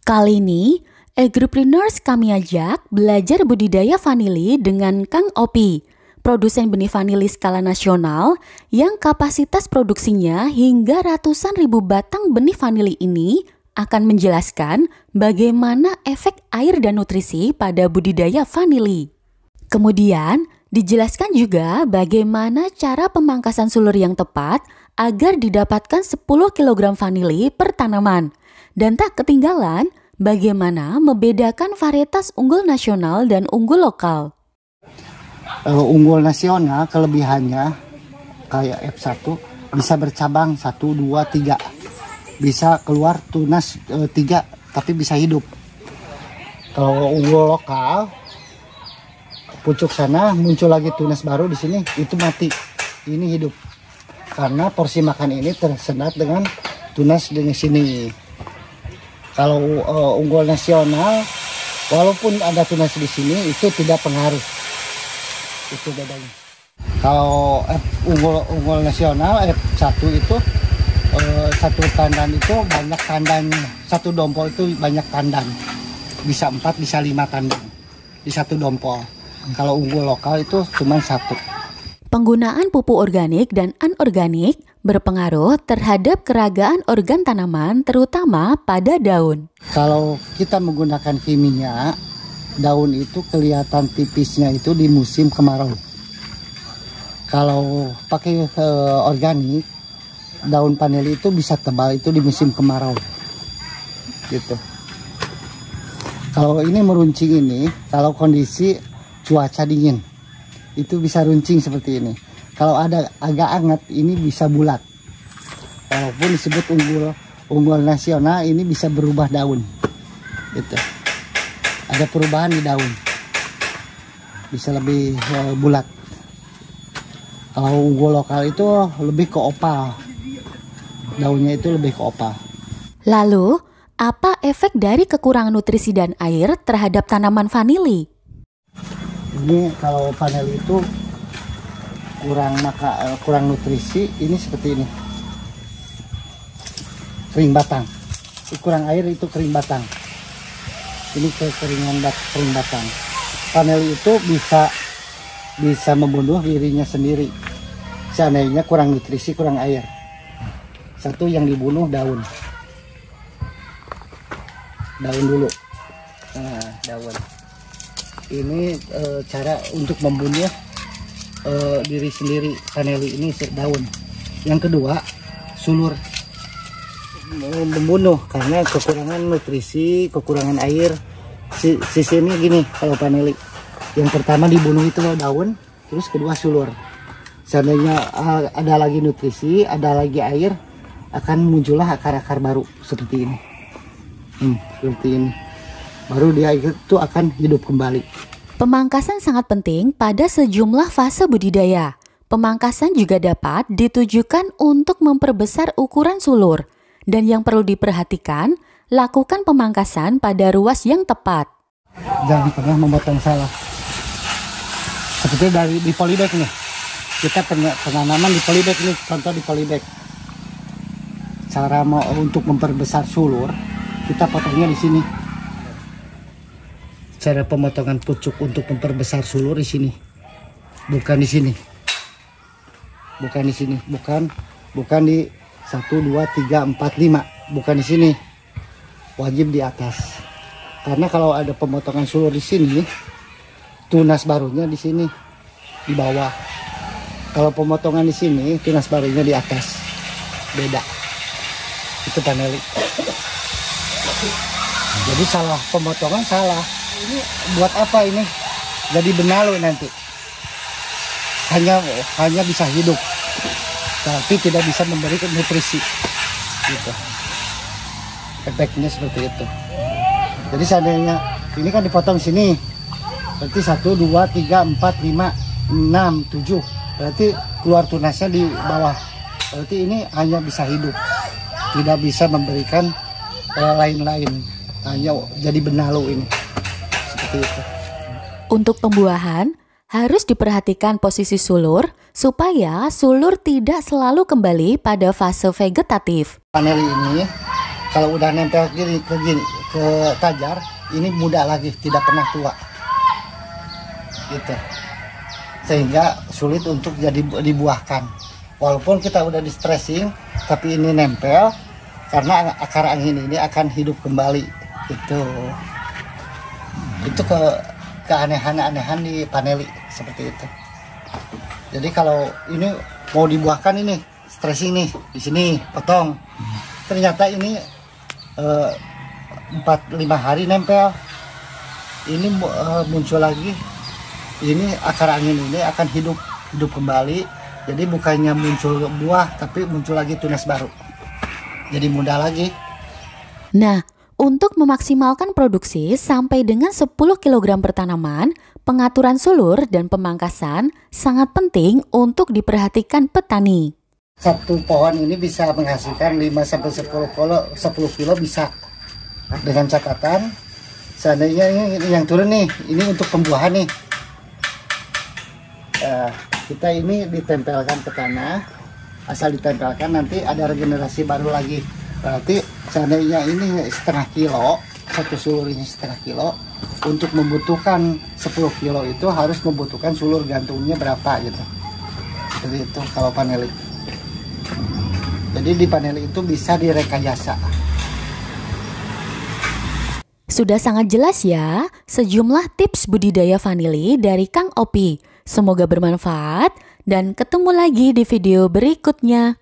Kali ini, Agripreneurs kami ajak belajar budidaya vanili dengan Kang Opi, produsen benih vanili skala nasional yang kapasitas produksinya hingga ratusan ribu batang benih vanili ini akan menjelaskan bagaimana efek air dan nutrisi pada budidaya vanili. Kemudian, dijelaskan juga bagaimana cara pemangkasan sulur yang tepat agar didapatkan 10 kg vanili per tanaman. Dan tak ketinggalan, bagaimana membedakan varietas unggul nasional dan unggul lokal. Unggul nasional kelebihannya kayak F1 bisa bercabang 1, 2, 3. Bisa keluar tunas 3 tapi bisa hidup. Kalau unggul lokal pucuk sana muncul lagi tunas baru di sini, itu mati. Ini hidup. Karena porsi makan ini tersendat dengan tunas di sini. Kalau unggul nasional, walaupun ada tunas di sini, itu tidak pengaruh. Itu bedanya. Kalau unggul nasional F1 itu satu tandan itu banyak tandannya. Satu dompol itu banyak tandan. Bisa 4, bisa 5 tandan di satu dompol. Kalau unggul lokal itu cuma 1. Penggunaan pupuk organik dan anorganik berpengaruh terhadap keragaan organ tanaman, terutama pada daun. Kalau kita menggunakan kimia, daun itu kelihatan tipisnya itu di musim kemarau. Kalau pakai organik, daun vanili itu bisa tebal itu di musim kemarau. Gitu. Kalau ini meruncing ini, kalau kondisi cuaca dingin, itu bisa runcing seperti ini. Kalau ada agak hangat, ini bisa bulat. Walaupun disebut unggul nasional, ini bisa berubah daun. Gitu. Ada perubahan di daun. Bisa lebih bulat. Kalau unggul lokal itu lebih ke opal. Daunnya itu lebih ke opal. Lalu, apa efek dari kekurangan nutrisi dan air terhadap tanaman vanili? Ini kalau vanili itu kurang nutrisi, ini seperti ini, kering batang. Kurang air itu kering batang. Ini kekeringan kering batang. Vanili itu bisa membunuh dirinya sendiri. Seandainya kurang nutrisi, kurang air. Satu yang dibunuh daun dulu. Nah, daun. Ini cara untuk membunuh diri sendiri. Vanili ini daun. Yang kedua, sulur membunuh karena kekurangan nutrisi, kekurangan air. Sisi ini gini kalau vanili. Yang pertama dibunuh itu daun, terus kedua sulur. Seandainya ada lagi nutrisi, ada lagi air, akan muncullah akar-akar baru seperti ini. Seperti ini. Baru dia itu akan hidup kembali. Pemangkasan sangat penting pada sejumlah fase budidaya. Pemangkasan juga dapat ditujukan untuk memperbesar ukuran sulur. Dan yang perlu diperhatikan, lakukan pemangkasan pada ruas yang tepat. Jangan pernah memotong salah. Seperti di polybag nih. Kita penanaman di polybag nih, contoh di polybag. Cara untuk memperbesar sulur, kita potongnya di sini. Cara pemotongan pucuk untuk memperbesar sulur di sini, bukan di sini, bukan di sini, bukan di 1, 2, 3, 4, 5, bukan di sini, wajib di atas. Karena kalau ada pemotongan sulur di sini, tunas barunya di sini, di bawah. Kalau pemotongan di sini, tunas barunya di atas, beda. Itu vanili. Jadi salah pemotongan salah. Ini buat apa ini? Jadi benalu nanti. Hanya bisa hidup, tapi tidak bisa memberikan nutrisi. Gitu. Efeknya seperti itu. Jadi seandainya ini kan dipotong sini, berarti 1, 2, 3, 4, 5, 6, 7. Berarti keluar tunasnya di bawah. Berarti ini hanya bisa hidup, tidak bisa memberikan lain-lain. Hanya jadi benalu ini. Seperti itu. Untuk pembuahan, harus diperhatikan posisi sulur supaya sulur tidak selalu kembali pada fase vegetatif. Vanili ini kalau udah nempel ke ke tajar, ini muda lagi, tidak pernah tua gitu, sehingga sulit untuk jadi dibuahkan. Walaupun kita udah di stressing, tapi ini nempel karena akar angin ini akan hidup kembali. Itu keanehan-anehan di paneli seperti itu. Jadi kalau ini mau dibuahkan, ini stressing nih di sini potong, ternyata ini 4-5 hari nempel, ini muncul lagi, ini akar angin ini akan hidup kembali. Jadi bukannya muncul buah, tapi muncul lagi tunas baru, jadi muda lagi. Nah, untuk memaksimalkan produksi sampai dengan 10 kg per tanaman, pengaturan sulur dan pemangkasan sangat penting untuk diperhatikan petani. Satu pohon ini bisa menghasilkan 5-10 kilo bisa, dengan catatan seandainya ini yang turun nih, ini untuk pembuahan nih. Kita ini ditempelkan ke tanah, asal ditempelkan nanti ada regenerasi baru lagi. Berarti seandainya ini setengah kilo, satu sulur ini setengah kilo, untuk membutuhkan 10 kilo itu harus membutuhkan sulur gantungnya berapa gitu. Seperti itu kalau paneli. Jadi di paneli itu bisa direkayasa. Sudah sangat jelas ya sejumlah tips budidaya vanili dari Kang Opi. Semoga bermanfaat dan ketemu lagi di video berikutnya.